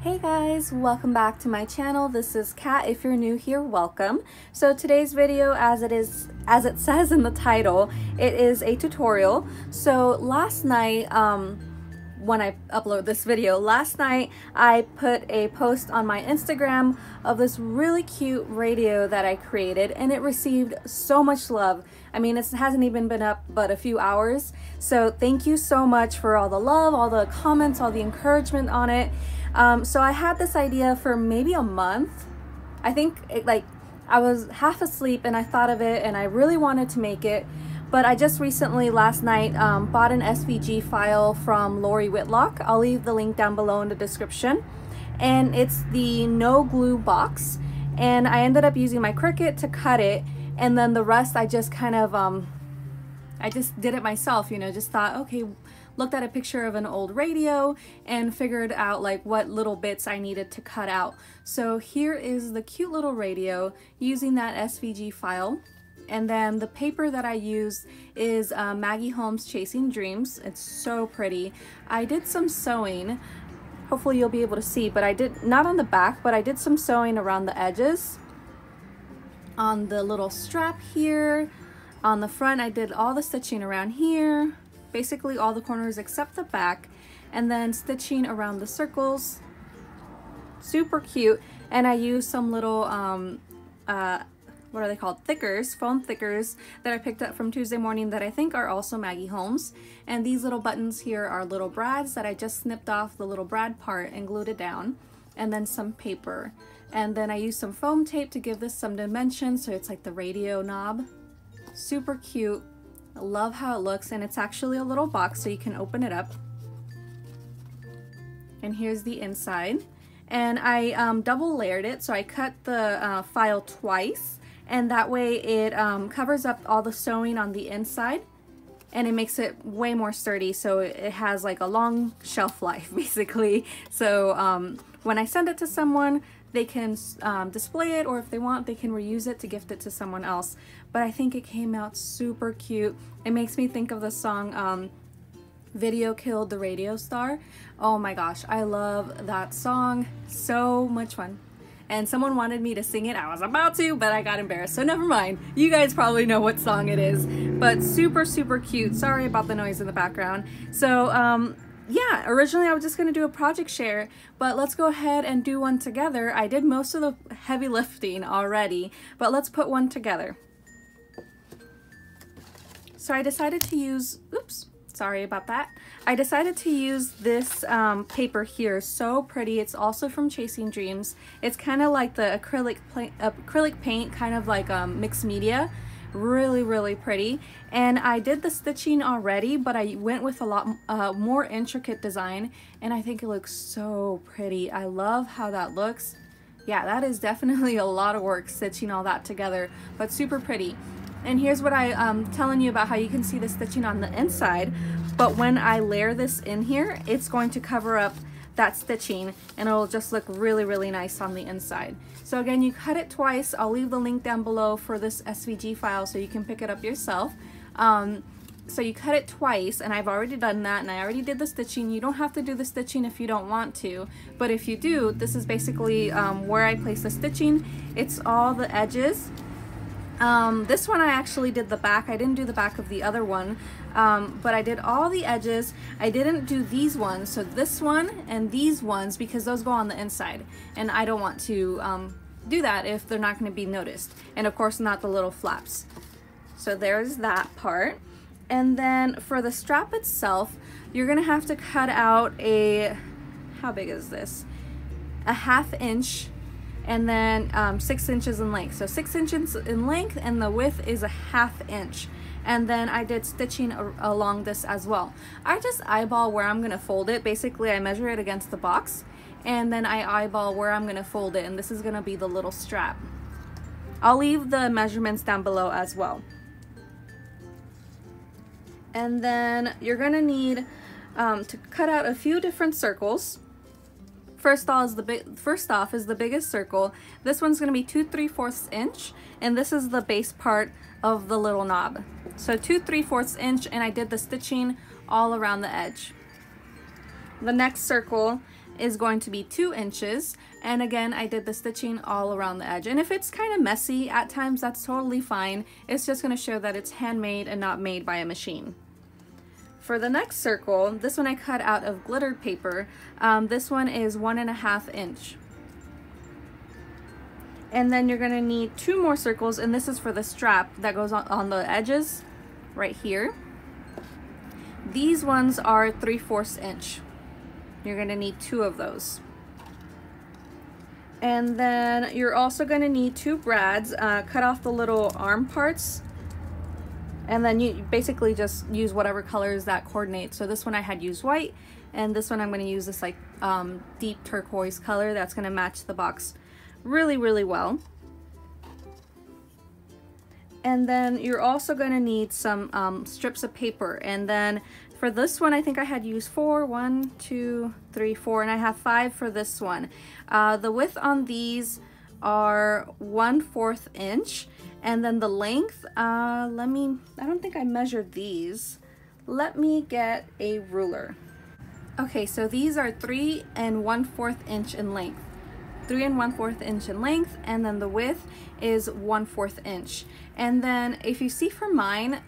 Hey guys, welcome back to my channel. This is Kat. If you're new here, welcome. So today's video, as it says in the title, it is a tutorial. So last night, when I upload this video, last night I put a post on my Instagram of this really cute radio that I created, and it received so much love. I mean, it hasn't even been up but a few hours. So thank you so much for all the love, all the comments, all the encouragement on it. So I had this idea for maybe a month. I think I was half asleep and I thought of it and I really wanted to make it, but I just recently last night bought an SVG file from Whitlock. I'll leave the link down below in the description, and it's the no glue box, and I ended up using my Cricut to cut it, and then the rest I just kind of I just did it myself, you know, just thought, okay, looked at a picture of an old radio and figured out like what little bits I needed to cut out. So here is the cute little radio using that SVG file. And then the paper that I used is Maggie Holmes Chasing Dreams. It's so pretty. I did some sewing. Hopefully you'll be able to see, but I did, not on the back, but I did some sewing around the edges. On the little strap here. On the front, I did all the stitching around here. Basically all the corners except the back, and then stitching around the circles. Super cute. And I used some little what are they called, thickers, foam thickers that I picked up from Tuesday Morning that I think are also Maggie Holmes. And these little buttons here are little brads that I just snipped off the little brad part and glued it down, and then some paper. And then I used some foam tape to give this some dimension, so it's like the radio knob. Super cute. I love how it looks, and it's actually a little box, so you can open it up. And here's the inside. And I double layered it, so I cut the file twice, and that way it covers up all the sewing on the inside, and it makes it way more sturdy, so it has like a long shelf life basically. So when I send it to someone, they can display it, or if they want, they can reuse it to gift it to someone else. But I think it came out super cute. It makes me think of the song Video Killed the Radio Star. Oh my gosh, I love that song. So much fun. And someone wanted me to sing it. I was about to, but I got embarrassed, so never mind. You guys probably know what song it is, but super, super cute. Sorry about the noise in the background. So yeah, originally I was just gonna do a project share, but let's go ahead and do one together. I did most of the heavy lifting already, but let's put one together. So I decided to use, oops, sorry about that. I decided to use this paper here, so pretty. It's also from Chasing Dreams. It's kind of like the acrylic paint, kind of like mixed media. Really, really pretty. And I did the stitching already, but I went with a lot more intricate design, and I think it looks so pretty. I love how that looks. Yeah, that is definitely a lot of work stitching all that together, but super pretty. And here's what I'm telling you about how you can see the stitching on the inside, but when I layer this in here, it's going to cover up that stitching, and it'll just look really, really nice on the inside. So again, you cut it twice. I'll leave the link down below for this SVG file so you can pick it up yourself. So you cut it twice, and I've already done that, and I already did the stitching. You don't have to do the stitching if you don't want to, but if you do, this is basically where I place the stitching. It's all the edges. This one I actually did the back. I didn't do the back of the other one, but I did all the edges. I didn't do these ones, so this one and these ones, because those go on the inside, and I don't want to do that if they're not going to be noticed, and of course not the little flaps. So there's that part. And then for the strap itself, you're gonna have to cut out a, how big is this? A 1/2 inch, and then 6 inches in length. So 6 inches in length, and the width is a 1/2 inch. And then I did stitching along this as well. I just eyeball where I'm gonna fold it. Basically, I measure it against the box, and then I eyeball where I'm gonna fold it, and this is gonna be the little strap. I'll leave the measurements down below as well. And then you're gonna need to cut out a few different circles. First off is the biggest circle. This one's gonna be 2 3/4 inch, and this is the base part of the little knob. So 2 3/4 inch, and I did the stitching all around the edge. The next circle is going to be 2 inches. And again, I did the stitching all around the edge. And if it's kind of messy at times, that's totally fine. It's just going to show that it's handmade and not made by a machine. For the next circle, this one I cut out of glittered paper. This one is 1.5 inch. And then you're going to need 2 more circles, and this is for the strap that goes on the edges right here. These ones are 3/4 inch. You're going to need 2 of those. And then you're also going to need 2 brads. Cut off the little arm parts, and then you basically just use whatever colors that coordinate. So this one I had used white, and this one I'm going to use this like deep turquoise color that's going to match the box really, really well. And then you're also going to need some strips of paper. And then for this one, I think I had used 4, 1, 2, 3, 4, and I have 5 for this one. The width on these are 1/4 inch, and then the length, I don't think I measured these. Let me get a ruler. Okay, so these are 3 1/4 inch in length. 3 1/4 inch in length, and then the width is 1/4 inch. And then if you see for mine,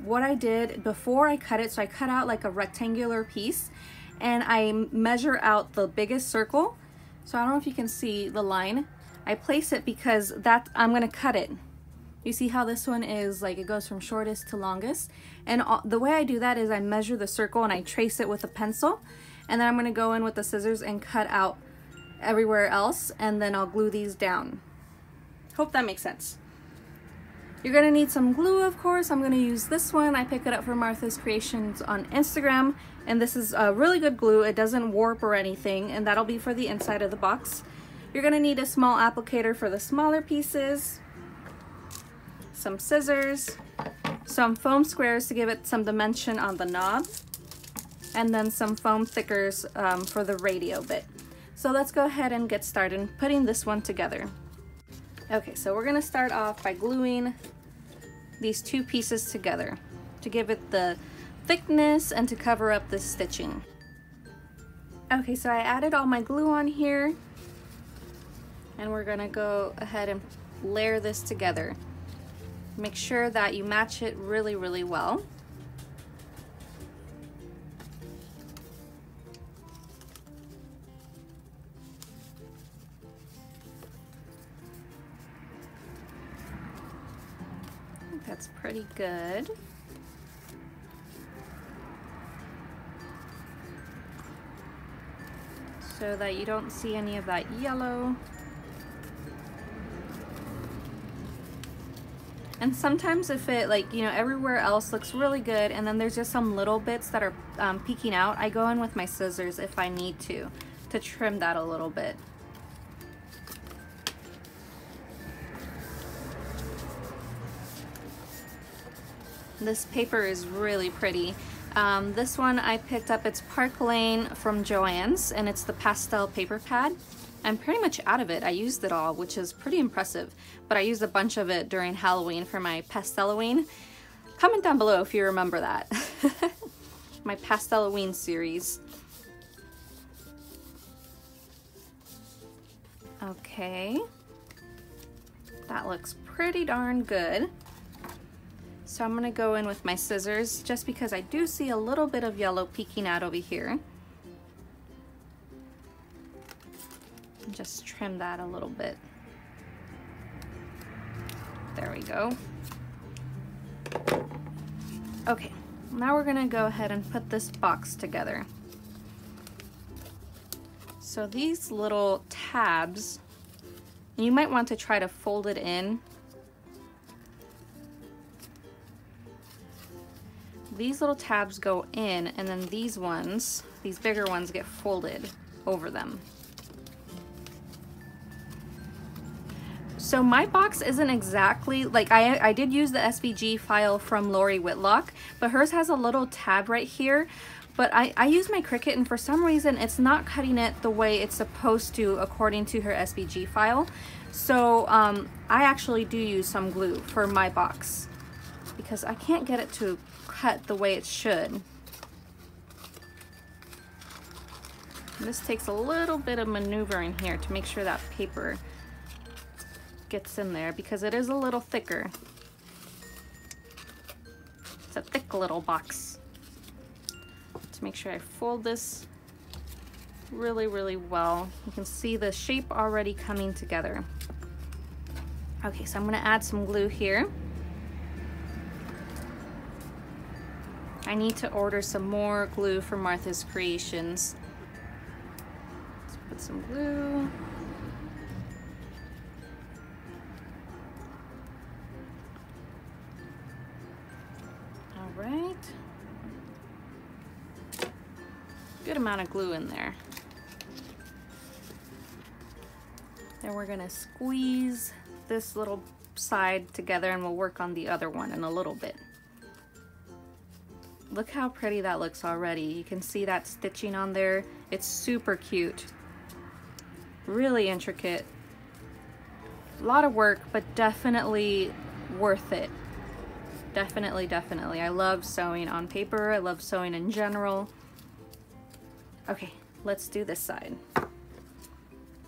what I did before I cut it, so I cut out like a rectangular piece, and I measure out the biggest circle. So I don't know if you can see the line. I place it because I'm gonna cut it. You see how this one is like, it goes from shortest to longest, and the way I do that is I measure the circle and I trace it with a pencil, and then I'm gonna go in with the scissors and cut out everywhere else, and then I'll glue these down. Hope that makes sense. You're gonna need some glue, of course. I'm gonna use this one. I pick it up from Martha's Creations on Instagram, and this is a really good glue. It doesn't warp or anything, and that'll be for the inside of the box. You're gonna need a small applicator for the smaller pieces, some scissors, some foam squares to give it some dimension on the knob, and then some foam thickers for the radio bit. So let's go ahead and get started putting this one together. Okay, so we're gonna start off by gluing these 2 pieces together to give it the thickness and to cover up the stitching. Okay, so I added all my glue on here, and we're gonna go ahead and layer this together. Make sure that you match it really, really well. That's pretty good. So that you don't see any of that yellow. And sometimes if it, like, you know, everywhere else looks really good and then there's just some little bits that are peeking out, I go in with my scissors if I need to trim that a little bit. This paper is really pretty. This one I picked up, it's Park Lane from Joann's, and it's the pastel paper pad. I'm pretty much out of it. I used it all, which is pretty impressive, but I used a bunch of it during Halloween for my Pasteloween. Comment down below if you remember that. My Pasteloween series. Okay, that looks pretty darn good. So I'm gonna go in with my scissors just because I do see a little bit of yellow peeking out over here. And just trim that a little bit. There we go. Okay, now we're gonna go ahead and put this box together. So these little tabs, you might want to try to fold it in. These little tabs go in, and then these ones, these bigger ones, get folded over them. So my box isn't exactly, like I did use the SVG file from Lori Whitlock, but hers has a little tab right here. But I use my Cricut, and for some reason it's not cutting it the way it's supposed to according to her SVG file. So I actually do use some glue for my box because I can't get it to cut the way it should. And this takes a little bit of maneuvering here to make sure that paper gets in there because it is a little thicker. It's a thick little box. To make sure I fold this really, really well. You can see the shape already coming together. Okay, so I'm gonna add some glue here. I need to order some more glue from Martha's Creations. Let's put some glue. All right. Good amount of glue in there. Then we're gonna squeeze this little side together and we'll work on the other one in a little bit. Look how pretty that looks already. You can see that stitching on there. It's super cute. Really intricate. A lot of work, but definitely worth it. Definitely, definitely. I love sewing on paper. I love sewing in general. Okay, let's do this side.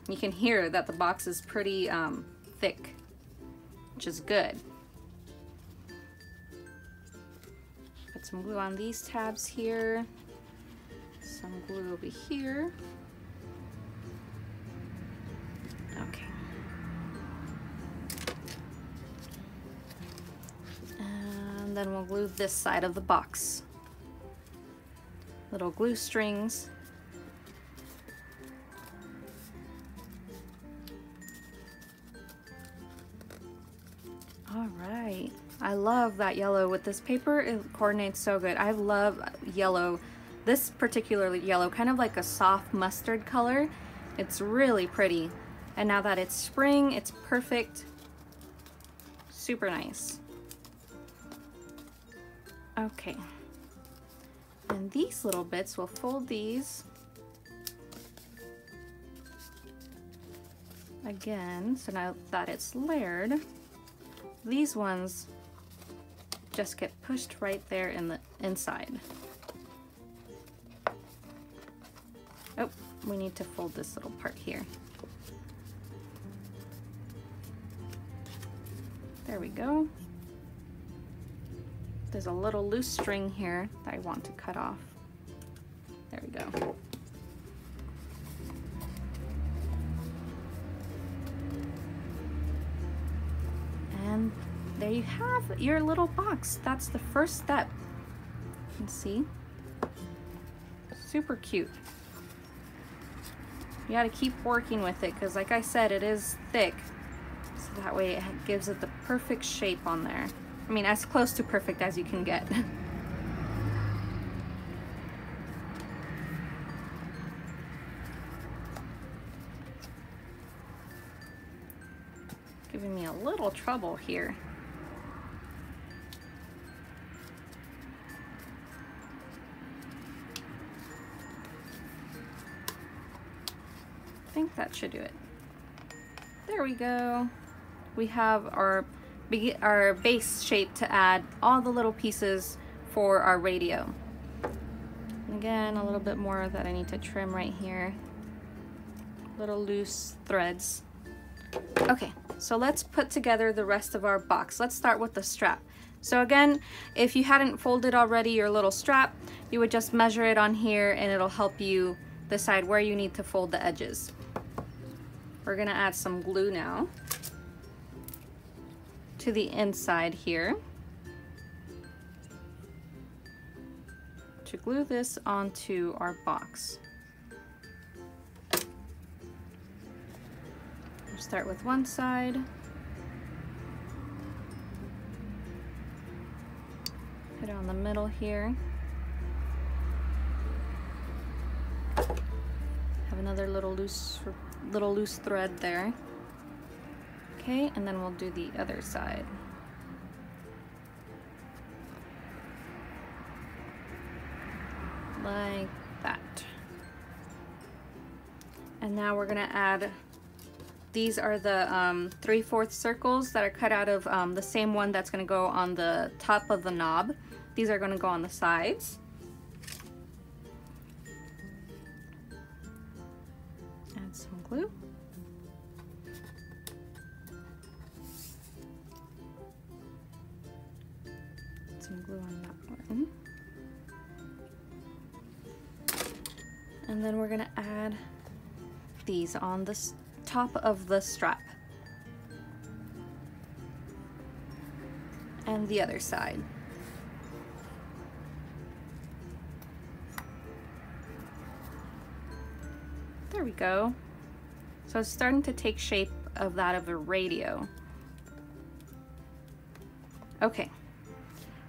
You can hear that the box is pretty thick, which is good. Put some glue on these tabs here. Some glue over here. Okay. And then we'll glue this side of the box. Little glue strings. All right, I love that yellow with this paper. It coordinates so good. I love yellow, this particular yellow, kind of like a soft mustard color. It's really pretty. And now that it's spring, it's perfect. Super nice. Okay. And these little bits, we'll fold these again. So now that it's layered, these ones just get pushed right there in the inside. Oh, we need to fold this little part here. There we go. There's a little loose string here that I want to cut off. There we go. And there you have your little box. That's the first step. You can see. Super cute. You gotta keep working with it because like I said, it is thick. So that way it gives it the perfect shape on there. I mean, as close to perfect as you can get. Giving me a little trouble here. I think that should do it. There we go. We have our base shape to add all the little pieces for our radio. And again, a little bit more that I need to trim right here. Little loose threads. Okay, so let's put together the rest of our box. Let's start with the strap. So again, if you hadn't folded already your little strap, you would just measure it on here and it'll help you decide where you need to fold the edges. We're gonna add some glue now to the inside here to glue this onto our box. We'll start with one side. Put it on the middle here. Have another little loose thread there. Okay, and then we'll do the other side. Like that. And now we're gonna add, these are the 3/4 circles that are cut out of the same one that's gonna go on the top of the knob. These are gonna go on the sides. some glue. Some glue on that one. And then we're gonna add these on the top of the strap. And the other side. There we go. So it's starting to take shape of that of a radio. Okay.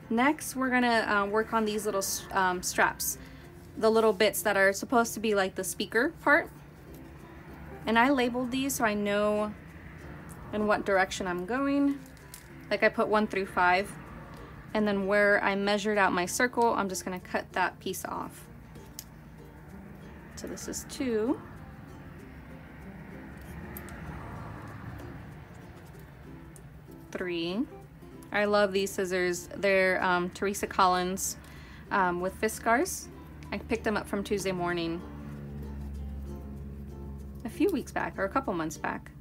Next, we're gonna work on these little straps. The little bits that are supposed to be like the speaker part. And I labeled these so I know in what direction I'm going. Like I put 1 through 5. And then where I measured out my circle, I'm just gonna cut that piece off. So this is 2. Three. I love these scissors. They're Teresa Collins with Fiskars. I picked them up from Tuesday Morning a few weeks back, or a couple months back.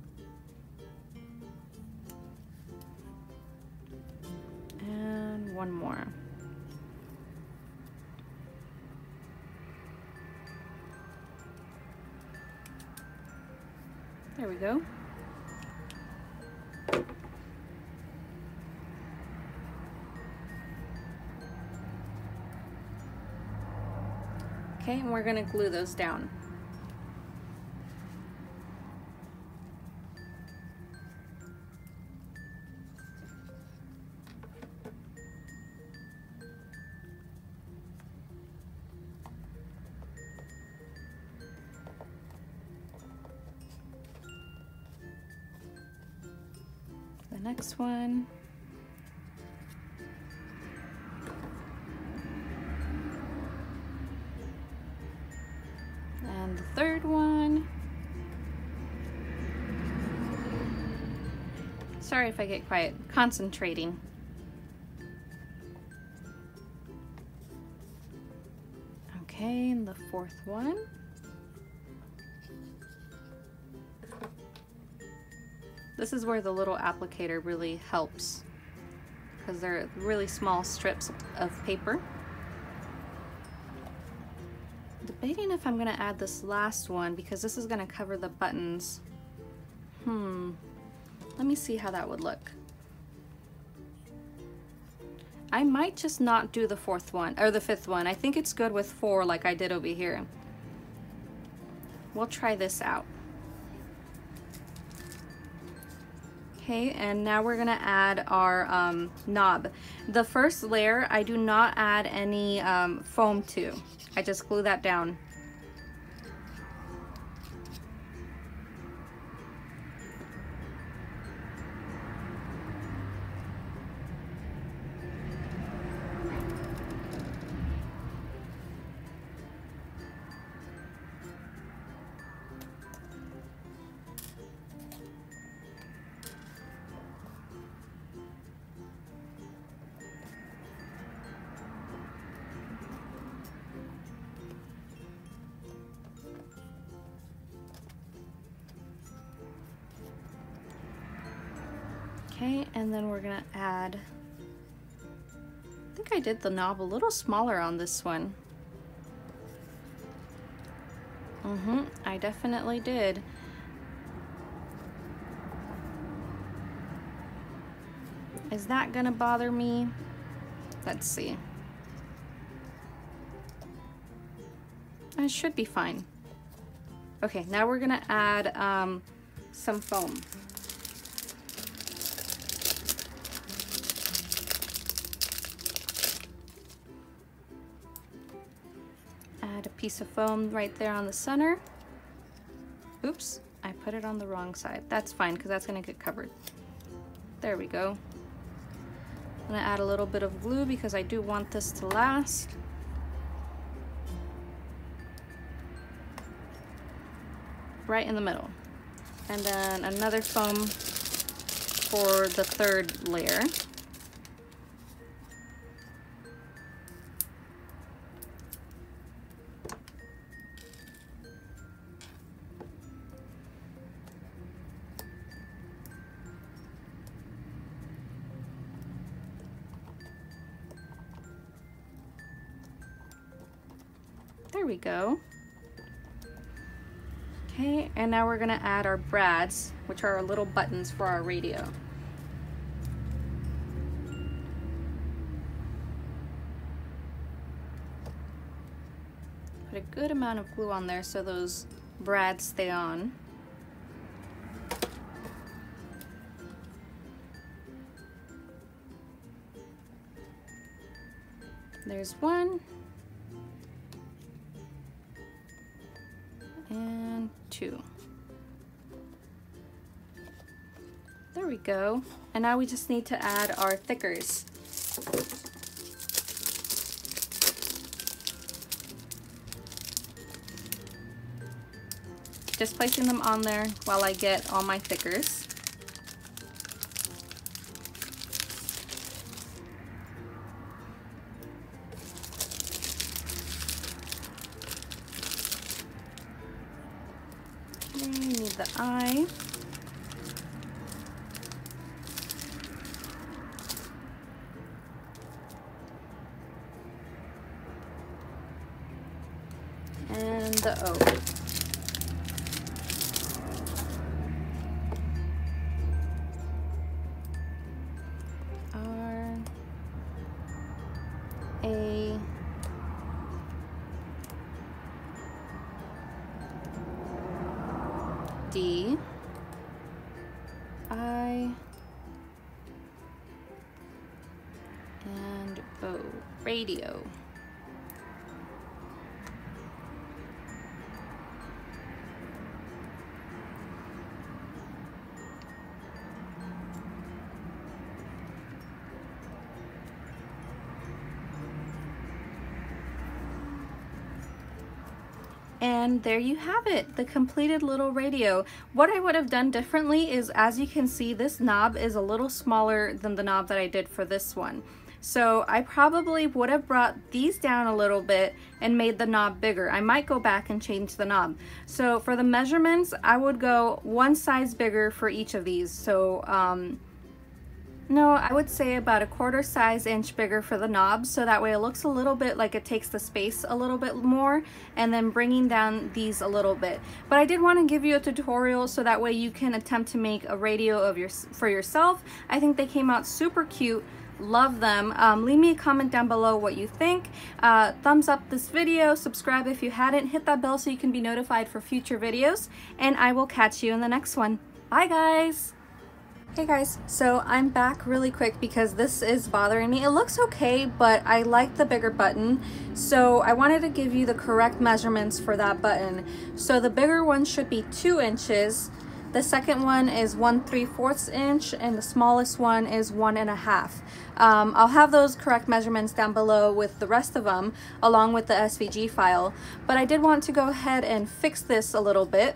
And one more. There we go. Okay, and we're gonna glue those down. The next one. And the third one. Sorry if I get quiet, concentrating. Okay, and the fourth one. This is where the little applicator really helps because they're really small strips of paper. Debating if I'm gonna add this last one because this is gonna cover the buttons. Let me see how that would look. I might just not do the fourth one, or the fifth one. I think it's good with 4 like I did over here. We'll try this out. Okay, and now we're gonna add our knob. The first layer, I do not add any foam to. I just glue that down. Okay, and then we're gonna add, I think I did the knob a little smaller on this one. I definitely did. Is that gonna bother me? Let's see. It should be fine. Okay, now we're gonna add some foam. Add a piece of foam right there on the center. Oops, I put it on the wrong side. That's fine because that's gonna get covered. There we go. I'm gonna add a little bit of glue because I do want this to last. Right in the middle. And then another foam for the third layer. There we go. Okay, and now we're gonna add our brads, which are our little buttons for our radio. Put a good amount of glue on there so those brads stay on. There's one. And two. There we go. And now we just need to add our thickers. Just placing them on there while I get all my thickers. Okay, need the eye. And the O. R, A, D, I, and O, radio. And there you have it, the completed little radio. What I would have done differently is, as you can see, this knob is a little smaller than the knob that I did for this one. So I probably would have brought these down a little bit and made the knob bigger. I might go back and change the knob. So for the measurements, I would go one size bigger for each of these. So no, I would say about a 1/4 size inch bigger for the knob, so that way it looks a little bit like it takes the space a little bit more, and then bringing down these a little bit. But I did want to give you a tutorial so that way you can attempt to make a radio of for yourself. I think they came out super cute. Love them. Leave me a comment down below what you think. Thumbs up this video, subscribe if you hadn't, hit that bell so you can be notified for future videos, and I will catch you in the next one. Bye guys! Hey guys, so I'm back really quick because this is bothering me. It looks okay, but I like the bigger button, so I wanted to give you the correct measurements for that button. So the bigger one should be 2 inches, the second one is 1/3 inch, and the smallest one is 1.5. I'll have those correct measurements down below with the rest of them, along with the SVG file, but I did want to go ahead and fix this a little bit.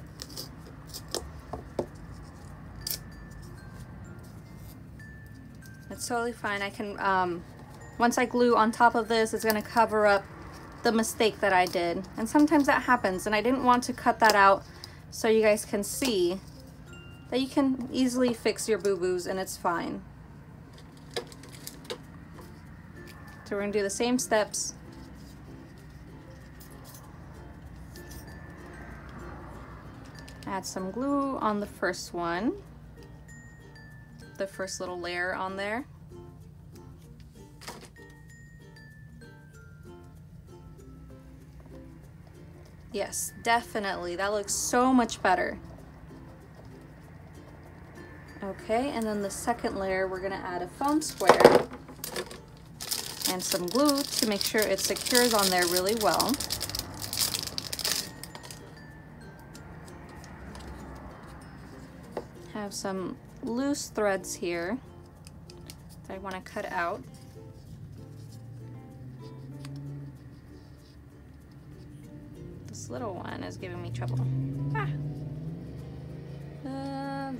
It's totally fine. I can, once I glue on top of this, it's gonna cover up the mistake that I did. And sometimes that happens, and I didn't want to cut that out so you guys can see that you can easily fix your boo-boos and it's fine. So we're gonna do the same steps. Add some glue on the first one. The first little layer on there. Yes, definitely. That looks so much better. Okay, and then the second layer, we're gonna add a foam square and some glue to make sure it secures on there really well. Have some loose threads here that I want to cut out. This little one is giving me trouble.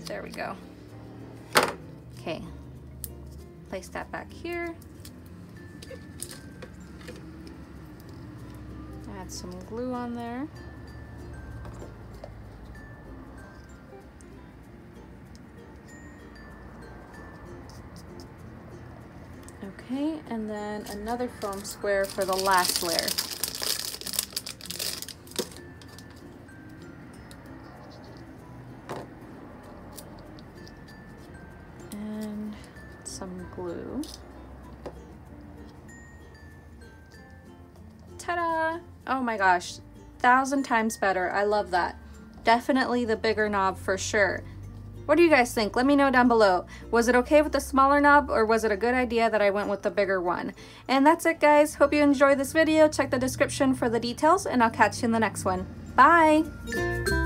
There we go. Okay, place that back here. Add some glue on there. Okay, and then another foam square for the last layer. glue. Ta-da! Oh my gosh, 1,000 times better. I love that. Definitely the bigger knob for sure. What do you guys think? Let me know down below. Was it okay with the smaller knob, or was it a good idea that I went with the bigger one? And that's it, guys. Hope you enjoyed this video. Check the description for the details, and I'll catch you in the next one. Bye!